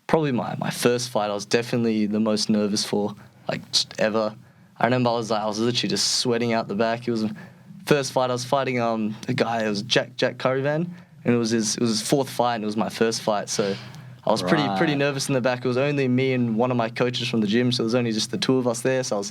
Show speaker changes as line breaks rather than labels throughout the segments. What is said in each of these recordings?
probably my first fight, I was definitely the most nervous for, like, just ever. I remember I was literally just sweating out the back. It was first fight. I was fighting a guy. It was Jack Curryvan, and it was his fourth fight, and it was my first fight. So I was pretty nervous in the back. It was only me and one of my coaches from the gym, so it was only just the two of us there. So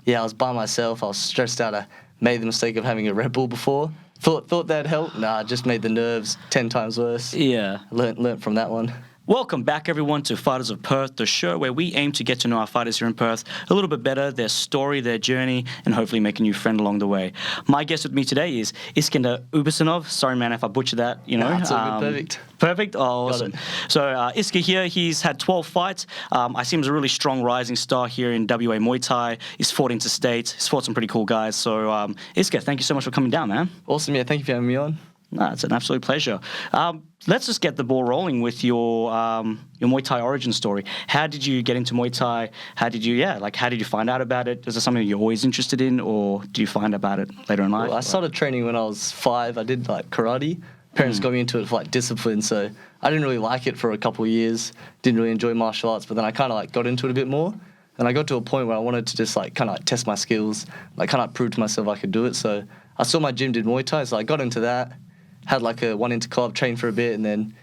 I was by myself. I was stressed out. I made the mistake of having a Red Bull before. Thought that'd help. Nah, just made the nerves 10 times worse.
Yeah.
Learnt from that one.
Welcome back, everyone, to Fighters of Perth, the show where we aim to get to know our fighters here in Perth a little bit better, their story, their journey, and hopefully make a new friend along the way. My guest with me today is Iskander Urbisinov. Sorry, man, if I butchered that,
Nah, it's all good. Perfect.
Perfect? Oh, awesome. So Iska here, he's had 12 fights. I see him as a really strong rising star here in WA Muay Thai. He's fought interstate. He's fought some pretty cool guys. So, Iska, thank you so much for coming down, man.
Awesome, yeah. Thank you for having me on.
No, it's an absolute pleasure. Let's just get the ball rolling with your Muay Thai origin story. How did you get into Muay Thai? How did you find out about it? Is it something you're always interested in, or do you find about it later in life?
Well, I started training when I was 5. I did like karate. Parents got me into it for like discipline, so I didn't really like it for a couple of years. Didn't really enjoy martial arts, but then I kind of like got into it a bit more. And I got to a point where I wanted to just like kind of like test my skills, like kind of prove to myself I could do it. So I saw my gym did Muay Thai, so I got into that. Had like a one inter club, trained for a bit, and then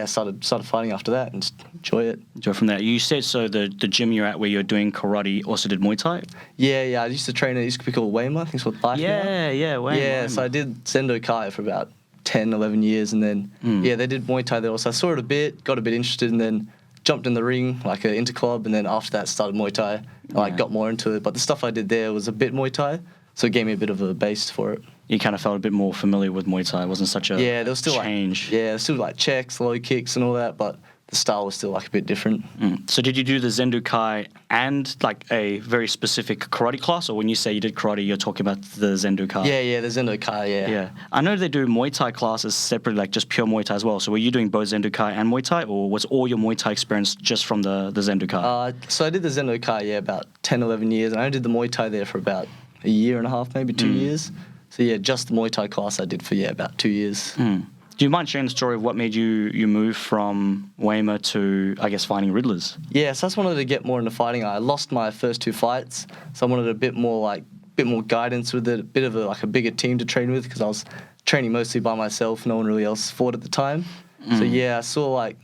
started fighting after that and just enjoy it.
Enjoy from there. You said so the gym you're at where you're doing karate also did Muay Thai?
Yeah. I used to train. It used to be called Weimar. I think it's called Life now.
Yeah, Weimar.
Yeah, so I did Zendo Kai for about 10, 11 years, and then they did Muay Thai there also. I saw it a bit, got a bit interested, and then jumped in the ring like an inter club, and then after that started Muay Thai. And like got more into it, but the stuff I did there was a bit Muay Thai, so it gave me a bit of a base for it.
You kind of felt a bit more familiar with Muay Thai. It wasn't such a
there was still
change.
There was still like checks, low kicks and all that, but the style was still like a bit different.
So did you do the Zendo Kai and like a very specific karate class, or when you say you did karate, you're talking about the Zendo Kai?
Yeah, the Zendo Kai,
Yeah. I know they do Muay Thai classes separately, like just pure Muay Thai as well. So were you doing both Zendo Kai and Muay Thai, or was all your Muay Thai experience just from the Zendo Kai?
So I did the Zendo Kai, about 10, 11 years, and I did the Muay Thai there for about a year and a half, maybe 2 years. So just the Muay Thai class I did for about 2 years.
Do you mind sharing the story of what made you move from Weimar to, I guess, fighting Riddlers?
Yeah, so I just wanted to get more into fighting. I lost my first 2 fights, so I wanted a bit more guidance with it, a bit of a bigger team to train with, because I was training mostly by myself. No one really else fought at the time. So I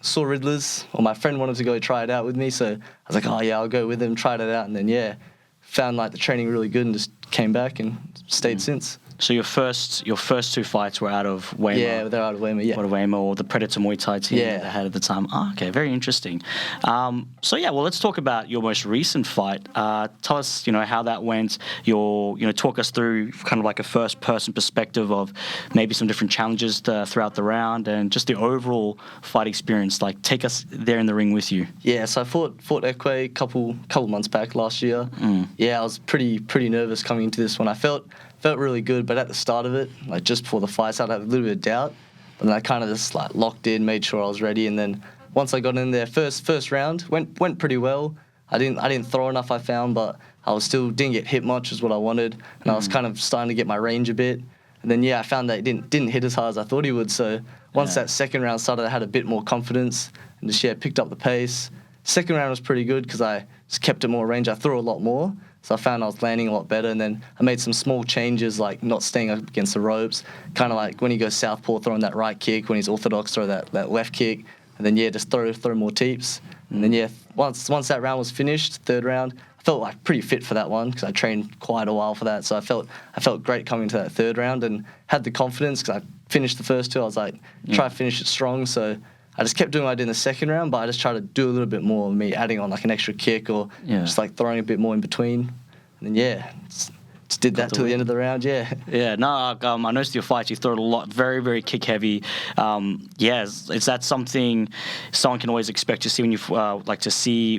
saw Riddlers, or my friend wanted to go try it out with me, so I was like, I'll go with him, tried it out, and then found like the training really good and just came back and stayed since.
So your first 2 fights were out of Weimar?
Yeah, they're out of Weimar,
Out of Weimar, or the Predator Muay Thai team that they had at the time. Oh, okay, very interesting. Let's talk about your most recent fight. Tell us, how that went. Talk us through kind of like a first-person perspective of maybe some different challenges throughout the round and just the overall fight experience. Like, take us there in the ring with you. Yeah,
so I fought Ekwe a couple months back last year. I was pretty nervous coming into this one. I felt really good, but at the start of it, like just before the fight started, I had a little bit of doubt. But then I kind of just like locked in, made sure I was ready, and then once I got in there, first round went pretty well. I didn't throw enough, I found, but I was still didn't get hit much is what I wanted, and I was kind of starting to get my range a bit. And then I found that it didn't hit as hard as I thought he would. So once that second round started, I had a bit more confidence and just picked up the pace. Second round was pretty good because I just kept it more range. I threw a lot more. So I found I was landing a lot better, and then I made some small changes, like not staying up against the ropes, kind of like when he goes southpaw, throwing that right kick, when he's orthodox, throw that left kick, and then just throw more teeps. And then once that round was finished, third round, I felt like pretty fit for that one because I trained quite a while for that. So I felt great coming to that third round and had the confidence because I finished the first 2. I was like, try to finish it strong. So I just kept doing what I did in the second round, but I just tried to do a little bit more, me adding on like an extra kick or just like throwing a bit more in between. And then just did that till the end of the round.
I noticed your fights, you throw it a lot, very, very kick heavy. Is that something someone can always expect to see when you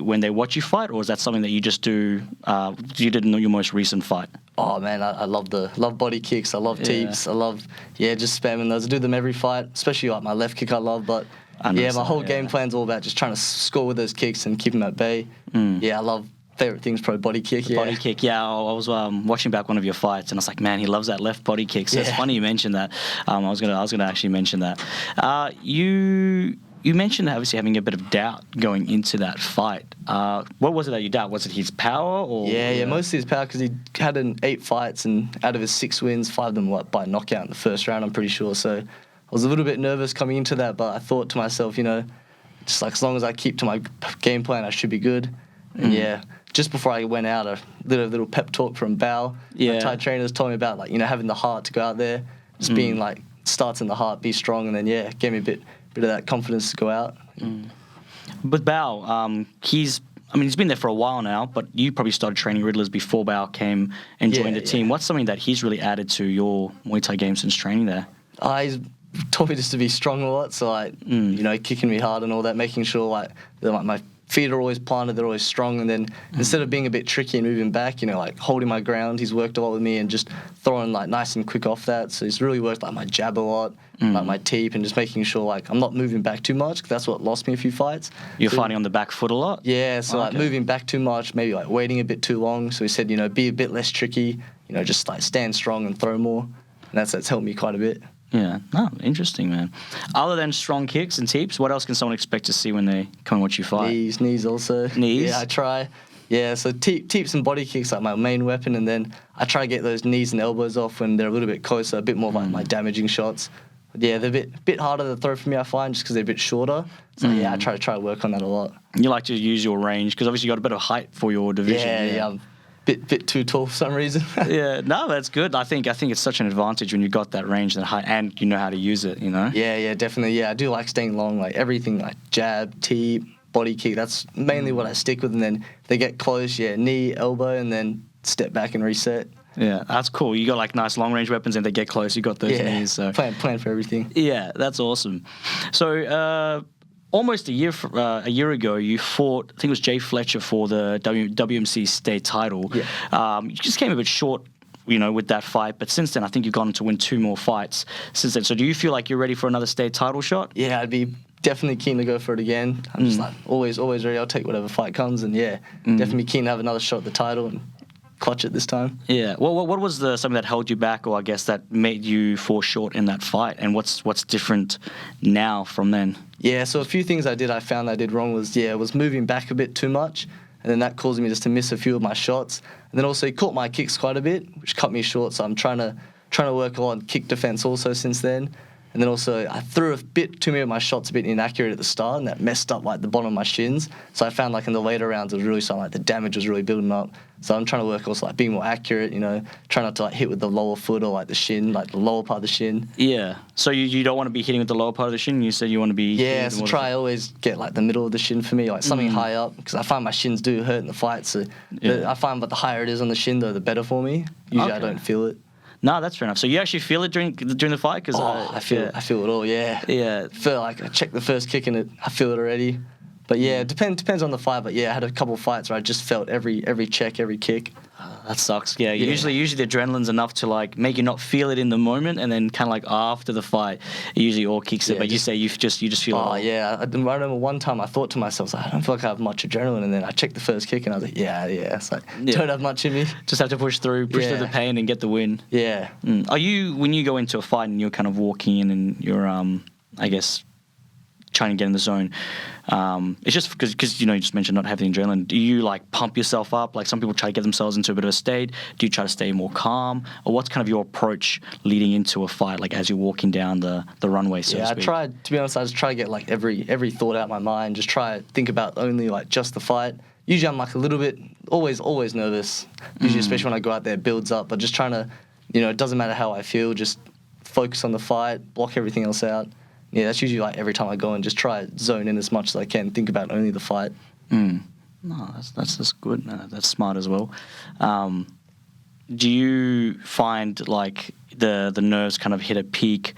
when they watch you fight, or is that something that you just do? You did in your most recent fight?
Oh man, I love body kicks. I love teeps. I love just spamming those. I do them every fight, especially like my left kick. I love, but my whole game plan's all about just trying to score with those kicks and keep them at bay. I love. Favorite thing's probably body kick.
Body kick. I was watching back one of your fights, and I was like, man, he loves that left body kick. So it's funny you mentioned that. I was gonna actually mention that. you mentioned obviously having a bit of doubt going into that fight. What was it that you doubt? Was it his power or?
Yeah, mostly his power because he had 8 fights and out of his 6 wins, 5 of them were by knockout in the first round, I'm pretty sure. So I was a little bit nervous coming into that, but I thought to myself, just like as long as I keep to my game plan, I should be good. And just before I went out, a little pep talk from Bao. My Thai trainers told me about having the heart to go out there, just being like starts in the heart, be strong, and then gave me a bit of that confidence to go out.
But Bao, he's been there for a while now, but you probably started training Riddlers before Bao came and joined the team. What's something that he's really added to your Muay Thai game since training there?
He's taught me just to be strong a lot, so kicking me hard and all that, making sure that my feet are always planted, they're always strong, and then instead of being a bit tricky and moving back, holding my ground, he's worked a lot with me and just throwing nice and quick off that. So he's really worked my jab a lot, my teep, and just making sure I'm not moving back too much, because that's what lost me a few fights.
You're fighting on the back foot a lot?
Yeah, so moving back too much, maybe waiting a bit too long. So he said, be a bit less tricky, just stand strong and throw more. And that's helped me quite a bit.
Yeah, no, interesting, man. Other than strong kicks and teeps, what else can someone expect to see when they come and watch you fight?
Knees also.
Knees?
Yeah, I try. Yeah, so teeps and body kicks my main weapon, and then I try to get those knees and elbows off when they're a little bit closer, a bit more my damaging shots. But yeah, they're a bit harder to throw for me, I find, just because they're a bit shorter. So I try to work on that a lot.
You like to use your range, because obviously you got a bit of height for your division.
Yeah. Bit too tall for some reason.
Yeah, no, that's good. I think it's such an advantage when you got that range and height, and you know how to use it.
Yeah, definitely. Yeah, I do like staying long, everything, jab, teep, body kick. That's mainly what I stick with, and then they get close. Yeah, knee, elbow, and then step back and reset.
Yeah, that's cool. You got nice long range weapons, and they get close. You got those knees. So
plan for everything.
Yeah, that's awesome. So. Almost a year ago, you fought, I think it was Jay Fletcher for the WMC state title. Yeah. You just came a bit short, with that fight. But since then, I think you've gone on to win 2 more fights since then. So do you feel like you're ready for another state title shot?
Yeah, I'd be definitely keen to go for it again. I'm just always ready. I'll take whatever fight comes. And definitely keen to have another shot at the title and clutch it this time.
Yeah. Well, what was something that held you back, or I guess that made you fall short in that fight? And what's different now from then?
Yeah, so a few things I found I did wrong was moving back a bit too much, and then that caused me just to miss a few of my shots. And then also he caught my kicks quite a bit, which cut me short. So I'm trying to work a lot on kick defense also since then. And then also I threw a bit too many of my shots a bit inaccurate at the start, and that messed up the bottom of my shins. So I found in the later rounds it was really starting the damage was really building up. So I'm trying to work also being more accurate, try not to hit with the lower foot or the shin, the lower part of the shin.
Yeah. So you don't want to be hitting with the lower part of the shin? You said you want to be...
Yeah, so try always get the middle of the shin for me, something high up, because I find my shins do hurt in the fight. So I find the higher it is on the shin, though, the better for me. Usually I don't feel it.
No, that's fair enough. So you actually feel it during the fight? Cause
I feel it all, yeah. Yeah. I feel I check the first kick and I feel it already. But yeah, it depends on the fight. But yeah, I had a couple of fights where I just felt every check, every kick.
That sucks. Yeah, usually the adrenaline's enough to make you not feel it in the moment, and then kind of after the fight, it usually all kicks in. But you say you just feel.
Oh yeah, I remember one time I thought to myself, I don't feel like I have much adrenaline, and then I checked the first kick and I was like, it's don't have much in me.
Just have to push through the pain and get the win.
Yeah.
Are you, when you go into a fight and you're kind of walking in and you're I guess trying to get in the zone, it's just because you just mentioned not having adrenaline. Do you pump yourself up? Some people try to get themselves into a bit of a state. Do you try to stay more calm, or what's kind of your approach leading into a fight, as you're walking down the runway? So to speak?
I to be honest, I just try to get every thought out of my mind. Just try to think about only just the fight. Usually I'm a little bit always nervous. Usually, especially when I go out there, it builds up. But just trying to, it doesn't matter how I feel. Just focus on the fight, block everything else out. Yeah, that's usually every time I go and just try to zone in as much as I can, think about only the fight.
No, that's good. That's smart as well. Do you find the nerves kind of hit a peak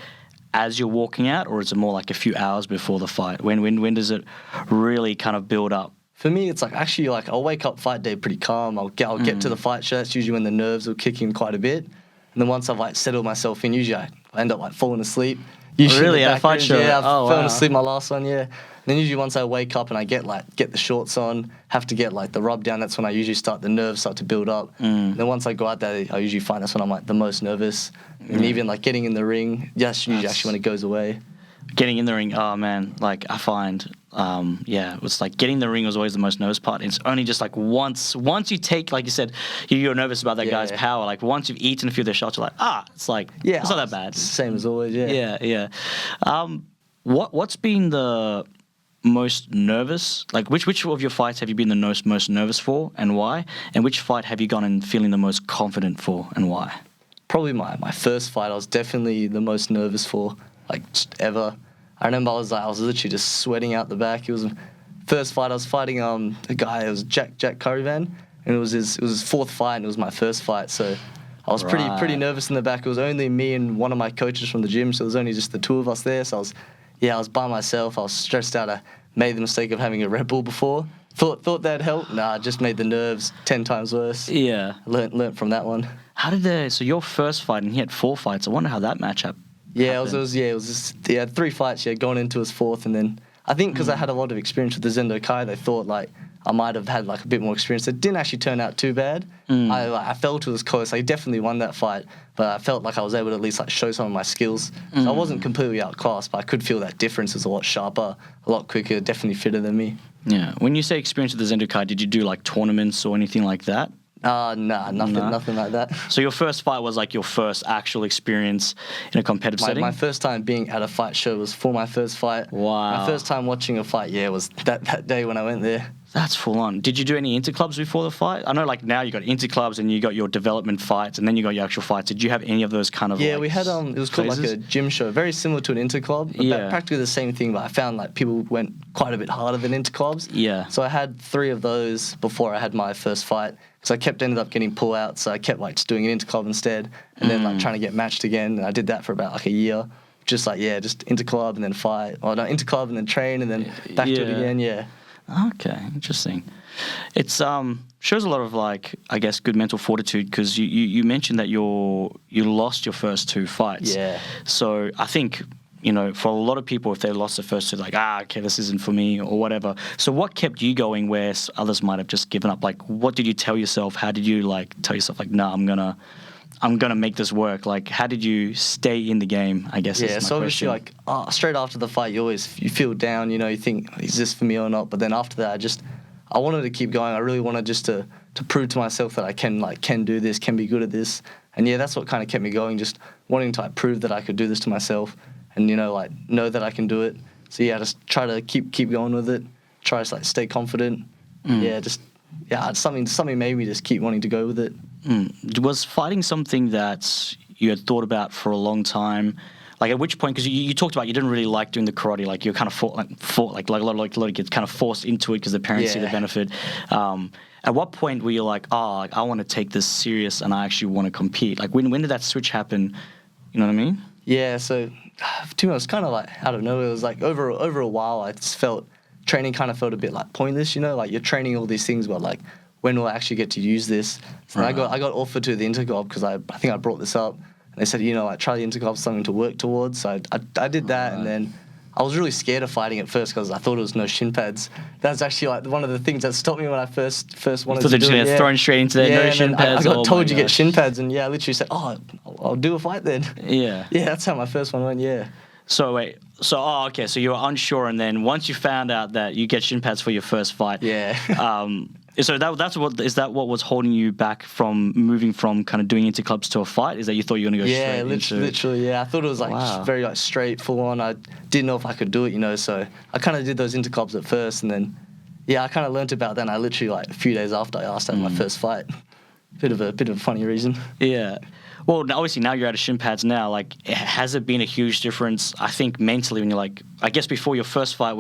as you're walking out, or is it more a few hours before the fight? When does it really kind of build up?
For me, it's actually I'll wake up fight day pretty calm. I'll get to the fight show. That's usually when the nerves will kick in quite a bit. And then once I've settled myself in, usually I end up falling asleep. Usually
really, at a fight show?
Yeah, I've fallen asleep my last one, yeah. And then usually once I wake up and I get the shorts on, have to get the rub down, that's when I usually the nerves start to build up. And then once I go out there, I usually find that's when I'm the most nervous. And even getting in the ring, usually when it goes away.
getting in the ring, oh man, like I find, it was like getting in the ring was always the most nervous part. It's only just like once you take, like you said, you're nervous about that guy's power. Like once you've eaten a few of their shots, you're like, it's like, it's not that bad.
Same as always, yeah.
Yeah. What's been the most nervous? Like which of your fights have you been the most nervous for and why? And which fight have you gone in feeling the most confident for and why?
Probably my first fight, I was definitely the most nervous for, like, just ever. I remember I was literally just sweating out the back. It was first fight. I was fighting a guy. It was Jack Curryvan, and it was his fourth fight, and it was my first fight. So I was pretty nervous in the back. It was only me and one of my coaches from the gym, so it was only just the two of us there. So I was by myself. I was stressed out. I made the mistake of having a Red Bull before. Thought that'd help. Nah, just made the nerves 10 times worse.
Yeah.
Learnt from that one.
So your first fight, and he had 4 fights. I wonder how that matchup happened.
It was just, 3 fights, going into his fourth, and then I think because I had a lot of experience with the Zendo Kai, they thought like I might have had like a bit more experience. It didn't actually turn out too bad. I felt it was close. I definitely won that fight, but I felt like I was able to at least like show some of my skills. So I wasn't completely outclassed, but I could feel that difference was a lot sharper, a lot quicker, definitely fitter than me.
Yeah. When you say experience with the Zendo Kai, did you do like tournaments or anything like that?
Nothing like that.
So your first fight was like your first actual experience in a competitive setting?
My first time being at a fight show was for my first fight.
Wow.
My first time watching a fight, was that day when I went there.
That's full on. Did you do any interclubs before the fight? I know like now you got interclubs and you got your development fights and then you got your actual fights. Did you have any of those kind of
we had it was called
phases?
Like a gym show, very similar to an interclub. Practically the same thing, but I found like people went quite a bit harder than interclubs.
Yeah.
So I had 3 of those before I had my first fight. So I ended up getting pull-outs, so I kept like just doing an interclub instead, and then like trying to get matched again. And I did that for about like a year, just interclub and then fight, or no, interclub and then train and then back to it again. Yeah.
Okay, interesting. It's shows a lot of like I guess good mental fortitude because you mentioned that you lost your first 2 fights.
Yeah.
So I think. For a lot of people, if they lost the first 2, like, okay, this isn't for me or whatever. So what kept you going where others might have just given up? Like, what did you tell yourself? How did you, like, tell yourself, like, no, I'm gonna make this work? Like, how did you stay in the game, I guess is my
so
question.
obviously, like, straight after the fight, you feel down, you think, is this for me or not? But then after that, I wanted to keep going. I really wanted just to prove to myself that I can do this, can be good at this. And, that's what kind of kept me going, just wanting to, like, prove that I could do this to myself. And know that I can do it. So just try to keep going with it. Try to stay confident. Something made me just keep wanting to go with it.
Was fighting something that you had thought about for a long time? Like at which point? Because you talked about you didn't really like doing the karate. Like you're kind of like a lot of kids kind of forced into it because the parents see the benefit. At what point were you like, I want to take this serious and I actually want to compete? Like when did that switch happen? You know what I mean?
Yeah. So. To me, it was kind of like, I don't know, it was like over a while, I just training kind of felt a bit like pointless, like you're training all these things, but like, when will I actually get to use this? So I got offered to the interclub because I think I brought this up, and they said, try the interclub, something to work towards. So I did that, and then I was really scared of fighting at first because I thought it was no shin pads. That's actually like one of the things that stopped me when I first wanted to do it.
So they're just thrown straight into there, no shin pads.
I got told you get shin pads, and I literally said, I'll do a fight then.
Yeah.
Yeah, that's how my first one went, yeah.
So wait, okay, so you were unsure, and then once you found out that you get shin pads for your first fight, so is that what was holding you back from moving from kind of doing interclubs to a fight? Is that you thought you were going to go straight into...
Yeah, literally, I thought it was like very like straight, full on. I didn't know if I could do it, so I kind of did those interclubs at first, and then I kind of learnt about that. And I literally like a few days after I asked to have my first fight. Bit of a funny reason.
Yeah. Well, obviously now you're out of shin pads now. Like, has it been a huge difference? I think mentally when you're like, I guess before your first fight,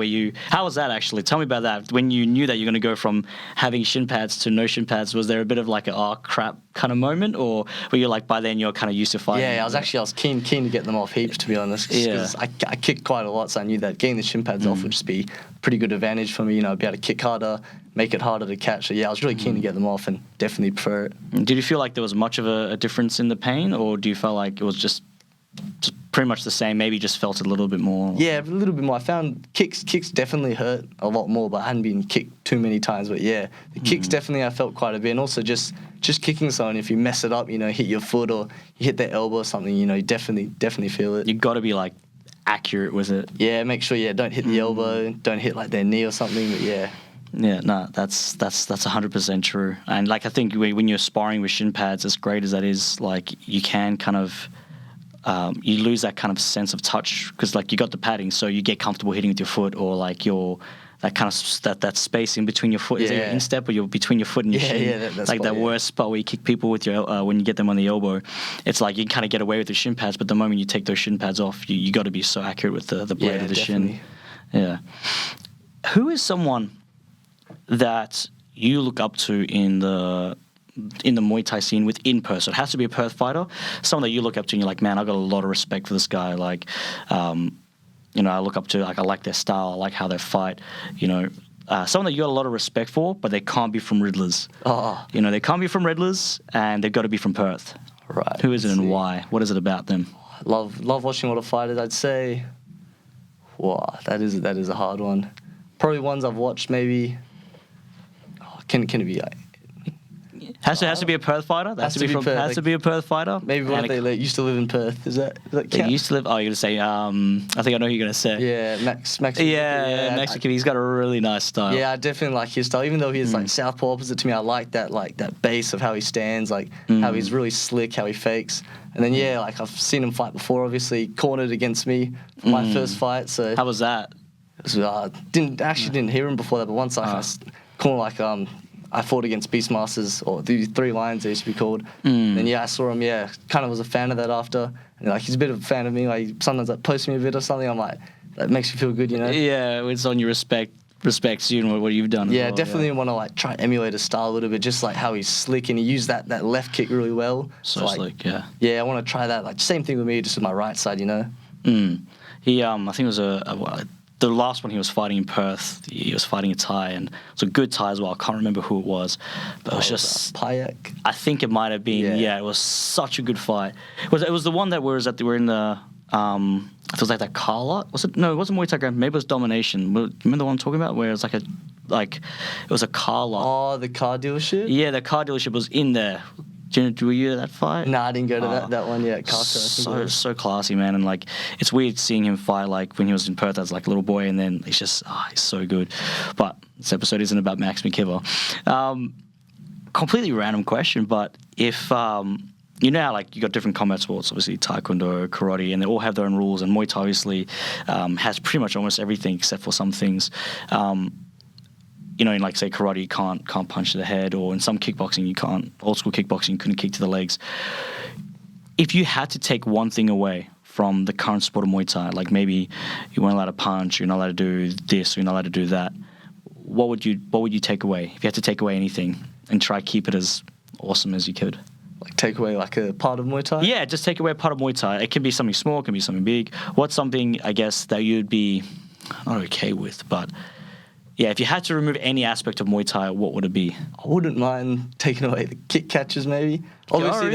how was that actually? Tell me about that. When you knew that you're going to go from having shin pads to no shin pads, was there a bit of like crap kind of moment, or were you like by then you're kind of used to fighting?
Yeah, I was keen to get them off heaps, to be honest. Because I kicked quite a lot, so I knew that getting the shin pads off would just be a pretty good advantage for me. Be able to kick harder, make it harder to catch. So I was really keen to get them off and definitely prefer it.
Did you feel like there was much of a difference in the pain, or do you feel like it was just pretty much the same, maybe just felt a little bit more?
Yeah, a little bit more. I found kicks definitely hurt a lot more, but I hadn't been kicked too many times. But the kicks definitely I felt quite a bit. And also just kicking someone, if you mess it up, hit your foot or you hit their elbow or something, you definitely feel it.
You got to be like accurate with it.
Yeah, make sure don't hit the elbow, don't hit like their knee or something. But yeah.
Yeah, no, that's 100% true. And like I think when you're sparring with shin pads, as great as that is, like you can kind of you lose that kind of sense of touch because like you got the padding, so you get comfortable hitting with your foot or like that kind of that space in between your foot. Is it your instep or between your foot and your shin?
Yeah, that's
like that worst spot where you kick people with your when you get them on the elbow. It's like you kind of get away with the shin pads, but the moment you take those shin pads off, you got to be so accurate with the blade of the
definitely.
shin. Yeah. Who is someone that you look up to in the Muay Thai scene within Perth? So it has to be a Perth fighter, someone that you look up to and you're like, man, I got a lot of respect for this guy. Like, I look up to, like, I like their style, I like how they fight. Someone that you got a lot of respect for, but they can't be from Riddlers.
Oh.
They can't be from Riddlers, and they've got to be from Perth.
Right.
Who is it and why? What is it about them?
Love watching a lot of fighters. I'd say, wow, that is a hard one. Probably ones I've watched maybe. Can it be like?
Has to be a Perth fighter. Has to be a Perth fighter.
Maybe one of they used to live in Perth. Does that count?
They used to live. Oh, you're gonna say. I think I know who you're gonna say.
Yeah, Max.
Yeah, Mexican. He's got a really nice style.
Yeah, I definitely like his style. Even though he's like southpaw opposite to me, I like that base of how he stands, like how he's really slick, how he fakes. And then like I've seen him fight before. Obviously, cornered against me for my first fight. So
how was that?
Didn't hear him before that, but once I I fought against Beastmasters, or the Three Lions they used to be called. And I saw him, kind of was a fan of that after. And like he's a bit of a fan of me. Like sometimes like posts me a bit or something, I'm like, that makes you feel good,
Yeah, it's on your respects you and what you've done.
Yeah, definitely want to like try and emulate his style a little bit, just like how he's slick and he used that left kick really well.
So slick, yeah.
Yeah, I want to try that. Like same thing with me, just with my right side,
He, I think it was the last one he was fighting in Perth, he was fighting a Thai, and it was a good Thai as well. I can't remember who it was, but it was just
Payak.
I think it might have been. Yeah, it was such a good fight. It was the one that they were in the. It was like that car lot. Was it? No, it wasn't Muay Thai Grand. Maybe it was Domination. Remember the one I'm talking about, where it was it was a car lot.
Oh, the car dealership.
Yeah, the car dealership was in there. Were you at that fight?
No, I didn't go to that one yet.
So classy, man, and like it's weird seeing him fight like when he was in Perth as like a little boy, and then he's just he's so good. But this episode isn't about Max McKibber. Completely random question, but if how like you got different combat sports, obviously Taekwondo, karate, and they all have their own rules, and Muay Thai obviously has pretty much almost everything except for some things. In like say karate, you can't punch to the head, or in some kickboxing you can't. Old school kickboxing, you couldn't kick to the legs. If you had to take one thing away from the current sport of Muay Thai, like maybe you weren't allowed to punch, you're not allowed to do this, or you're not allowed to do that, what would you take away? If you had to take away anything and try to keep it as awesome as you could.
Like take away like a part of Muay Thai?
Yeah, just take away a part of Muay Thai. It can be something small, it can be something big. What's something, I guess, that you'd be not okay with, but yeah, if you had to remove any aspect of Muay Thai, what would it be?
I wouldn't mind taking away the kick catches, maybe. Obviously,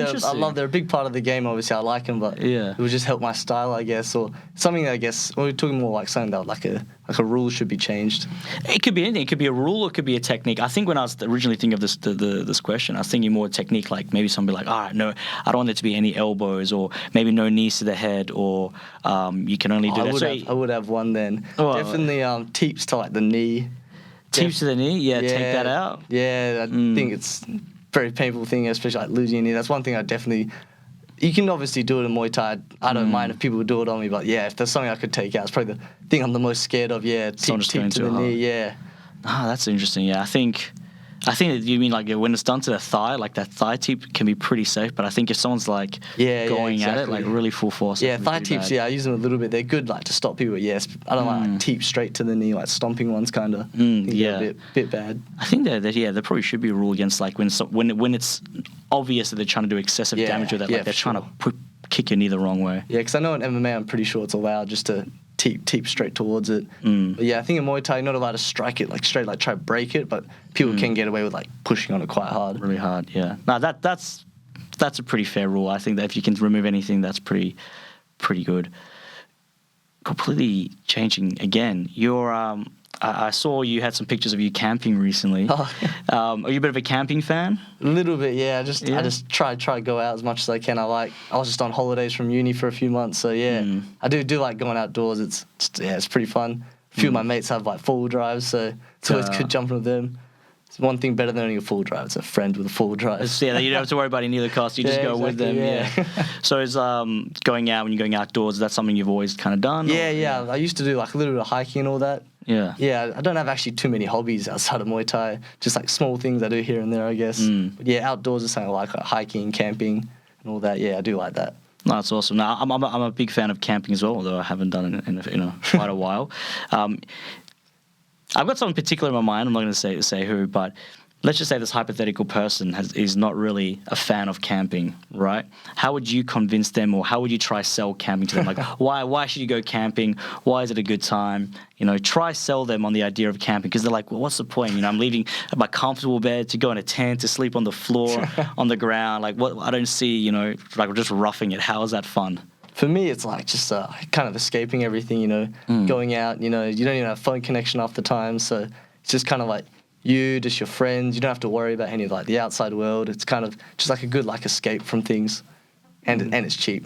they're a big part of the game. Obviously, I like them, but it would just help my style, I guess, or something. I guess when we're talking more like something that like a rule should be changed.
It could be anything. It could be a rule, or it could be a technique. I think when I was originally thinking of this question, I was thinking more technique. Like maybe somebody like, all right, no, I don't want there to be any elbows, or maybe no knees to the head, or you can only do that.
I would have one then. Definitely teeps to like the knee.
Teeps to the knee, take that out.
Yeah, I think it's a very painful thing, especially like losing your knee. That's one thing I definitely. You can obviously do it in Muay Thai. I don't mind if people do it on me, but if there's something I could take out, it's probably the thing I'm the most scared of. Teep to the knee. Yeah.
That's interesting. Yeah, I think that you mean like when it's done to the thigh, like that thigh teep can be pretty safe. But I think if someone's like going at it like really full force,
thigh teeps. I use them a little bit. They're good like to stop people. Yes, I don't like teep straight to the knee, like stomping ones, kind of. A bit bad.
I think that there probably should be a rule against like when it's obvious that they're trying to do excessive damage with it, like they're trying to kick your knee the wrong way.
Yeah, because I know in MMA I'm pretty sure it's allowed just to teep straight towards it. But I think in Muay Thai you're not allowed to strike it like straight, like try to break it, but people can get away with like pushing on it quite hard.
Really hard, yeah. No, that's a pretty fair rule. I think that if you can remove anything, that's pretty good. Completely changing again. You're I saw you had some pictures of you camping recently.
Oh.
Are you a bit of a camping fan?
A little bit, yeah. I just try to go out as much as I can. I was just on holidays from uni for a few months, so yeah, I do like going outdoors. It's pretty fun. A few of my mates have like 4-wheel drives, so it's always good jumping with them. It's one thing better than owning a 4-wheel drive. It's a friend with a 4-wheel drive.
Yeah, you don't have to worry about any of the costs. You just go with them. Yeah. So is going out when you're going outdoors, is that something you've always kind of done?
Yeah. I used to do like a little bit of hiking and all that.
Yeah.
Yeah, I don't have actually too many hobbies outside of Muay Thai. Just like small things I do here and there, I guess. But yeah, outdoors is something like hiking, camping, and all that. Yeah, I do like that.
No, that's awesome. Now, I'm a big fan of camping as well, although I haven't done it in quite a while. I've got something particular in my mind. I'm not going to say who, but let's just say this hypothetical person is not really a fan of camping, right? How would you convince them, or how would you try sell camping to them? Like, why should you go camping? Why is it a good time? Try sell them on the idea of camping, because they're like, well, what's the point? I'm leaving my comfortable bed to go in a tent to sleep on the floor, on the ground. Like, what? I don't see, like we're just roughing it. How is that fun?
For me, it's like just kind of escaping everything, going out, you don't even have phone connection half the time. So it's just kind of like just your friends. You don't have to worry about any of like the outside world. It's kind of just like a good like escape from things. And it's cheap.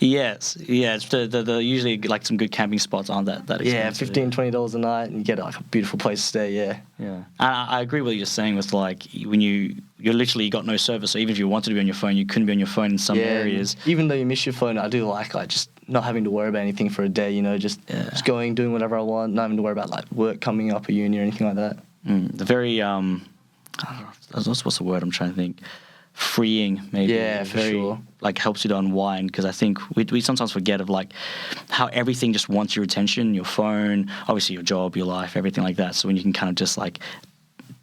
Yes. It's the usually like some good camping spots aren't that expensive.
Yeah, $15-$20 a night, and you get like a beautiful place to stay. Yeah.
And I agree with what you're saying with like when you're literally got no service. So even if you wanted to be on your phone, you couldn't be on your phone in some areas.
Even though you miss your phone, I do like just not having to worry about anything for a day. Just going, doing whatever I want, not having to worry about like work coming up or uni or anything like that.
The very I don't know, what's the word I'm trying to think. Freeing, maybe.
Yeah, for sure.
Like helps you to unwind, because I think we sometimes forget of like how everything just wants your attention, your phone, obviously your job, your life, everything like that. So when you can kind of just like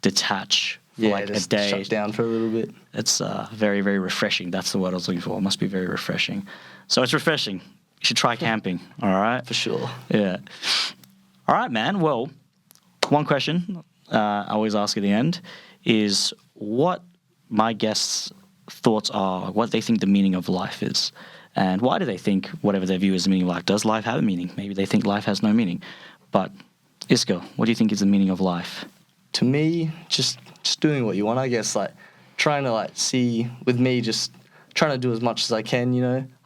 detach for like a day,
shut down for a little bit.
It's very, very refreshing. That's the word I was looking for. It must be very refreshing. So it's refreshing. You should try camping. All right,
for sure.
Yeah. All right, man. Well, one question I always ask at the end is what my guests' thoughts are, what they think the meaning of life is, and why do they think whatever their view is the meaning of life. Does life have a meaning? Maybe they think life has no meaning. But Isko, what do you think is the meaning of life?
To me, just doing what you want, I guess. Like trying to like see, with me, just trying to do as much as I can.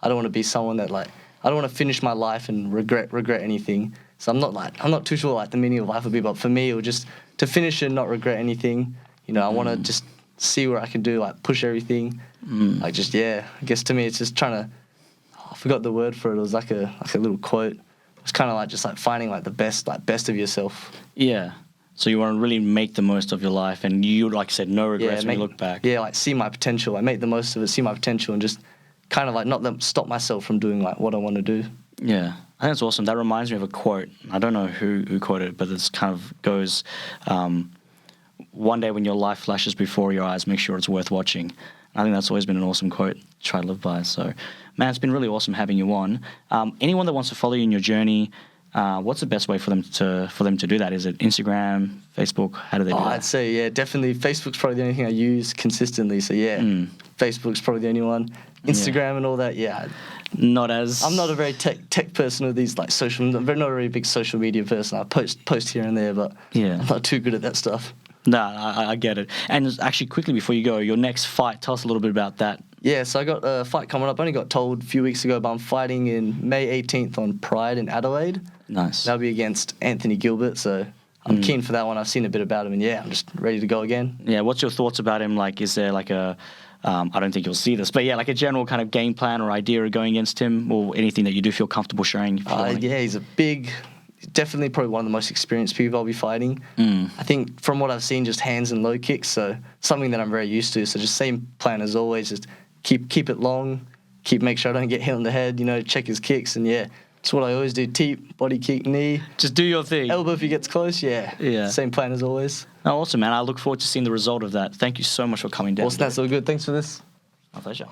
I don't want to be someone that like I don't want to finish my life and regret anything. So I'm not too sure like the meaning of life would be, but for me, it would just to finish and not regret anything. I want to just see where I can do, like push everything. I guess to me it's just trying to, I forgot the word for it. It was like a little quote. It's kind of like just like finding like the best of yourself.
Yeah. So you want to really make the most of your life, and you, like you said, no regrets when you look back.
Yeah, like see my potential. I make the most of it, see my potential, and just kind of like not stop myself from doing like what I want to do.
Yeah. I think that's awesome. That reminds me of a quote. I don't know who quoted it, but this kind of goes, one day when your life flashes before your eyes, make sure it's worth watching. I think that's always been an awesome quote to try to live by. So, man, it's been really awesome having you on. Anyone that wants to follow you in your journey, what's the best way for them to do that? Is it Instagram, Facebook? How do they do that?
I'd say, definitely Facebook's probably the only thing I use consistently. So, Facebook's probably the only one. Instagram and all that,
Not as...
I'm not a very tech person with these like social... I'm not a very big social media person. I post here and there, but I'm not too good at that stuff.
I get it. And actually, quickly before you go, your next fight, tell us a little bit about that.
Yeah, so I got a fight coming up. I only got told a few weeks ago, but I'm fighting in May 18th on Pride in Adelaide. Nice. That'll be against Anthony Gilbert, so I'm keen for that one. I've seen a bit about him, and I'm just ready to go again. Yeah, what's your thoughts about him? Like, is there like a... I don't think you'll see this, but like a general kind of game plan or idea of going against him, or anything that you do feel comfortable sharing? He's definitely probably one of the most experienced people I'll be fighting. I think from what I've seen, just hands and low kicks, so something that I'm very used to. So just same plan as always, just keep it long, make sure I don't get hit on the head, check his kicks, and it's what I always do. Teep, body kick, knee. Just do your thing. Elbow if he gets close, Same plan as always. Oh, awesome, man. I look forward to seeing the result of that. Thank you so much for coming down. Awesome, that's all good. Thanks for this. My pleasure.